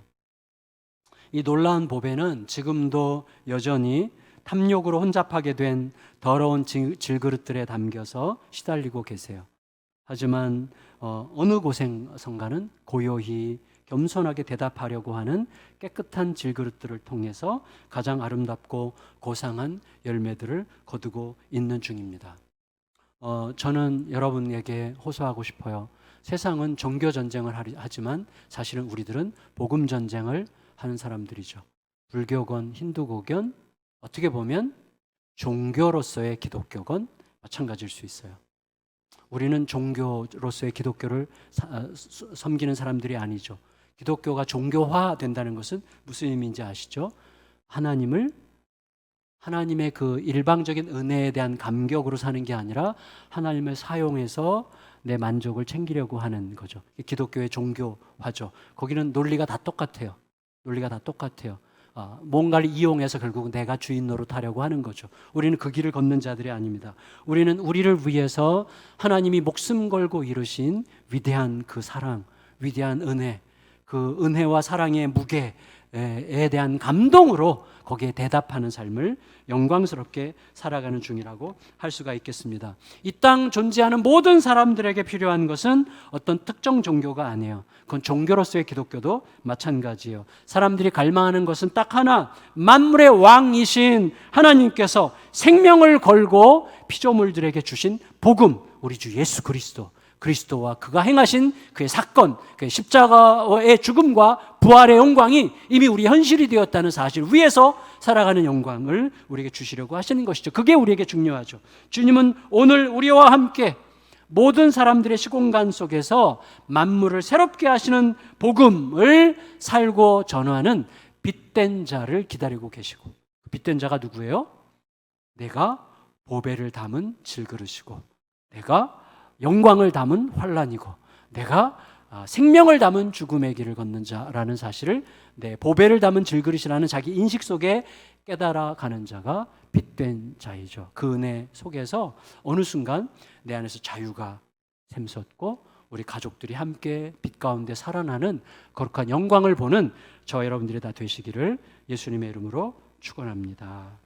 Speaker 1: 이 놀라운 보배는 지금도 여전히 탐욕으로 혼잡하게 된 더러운 질그릇들에 담겨서 시달리고 계세요. 하지만 어느 고생성가는 고요히 겸손하게 대답하려고 하는 깨끗한 질그릇들을 통해서 가장 아름답고 고상한 열매들을 거두고 있는 중입니다. 저는 여러분에게 호소하고 싶어요. 세상은 종교 전쟁을 하지만 사실은 우리들은 복음 전쟁을 하는 사람들이죠. 불교건 힌두교건 어떻게 보면 종교로서의 기독교건 마찬가지일 수 있어요. 우리는 종교로서의 기독교를 섬기는 사람들이 아니죠. 기독교가 종교화된다는 것은 무슨 의미인지 아시죠? 하나님의 그 일방적인 은혜에 대한 감격으로 사는 게 아니라 하나님을 사용해서 내 만족을 챙기려고 하는 거죠. 기독교의 종교화죠. 거기는 논리가 다 똑같아요. 논리가 다 똑같아요. 뭔가를 이용해서 결국은 내가 주인 노릇하려고 하는 거죠. 우리는 그 길을 걷는 자들이 아닙니다. 우리는 우리를 위해서 하나님이 목숨 걸고 이루신 위대한 그 사랑, 위대한 은혜, 그 은혜와 사랑의 무게에 대한 감동으로 거기에 대답하는 삶을 영광스럽게 살아가는 중이라고 할 수가 있겠습니다. 이 땅 존재하는 모든 사람들에게 필요한 것은 어떤 특정 종교가 아니에요. 그건 종교로서의 기독교도 마찬가지예요. 사람들이 갈망하는 것은 딱 하나, 만물의 왕이신 하나님께서 생명을 걸고 피조물들에게 주신 복음, 우리 주 예수 그리스도와 그가 행하신 그의 사건, 그의 십자가의 죽음과 부활의 영광이 이미 우리 현실이 되었다는 사실 위에서 살아가는 영광을 우리에게 주시려고 하시는 것이죠. 그게 우리에게 중요하죠. 주님은 오늘 우리와 함께 모든 사람들의 시공간 속에서 만물을 새롭게 하시는 복음을 살고 전하는 빛된 자를 기다리고 계시고, 빛된 자가 누구예요? 내가 보배를 담은 질그릇이고, 내가 영광을 담은 환란이고, 내가 생명을 담은 죽음의 길을 걷는 자라는 사실을, 보배를 담은 질그릇이라는 자기 인식 속에 깨달아가는 자가 빛된 자이죠. 그 은혜 속에서 어느 순간 내 안에서 자유가 샘솟고 우리 가족들이 함께 빛 가운데 살아나는 거룩한 영광을 보는 저 여러분들이 다 되시기를 예수님의 이름으로 축원합니다.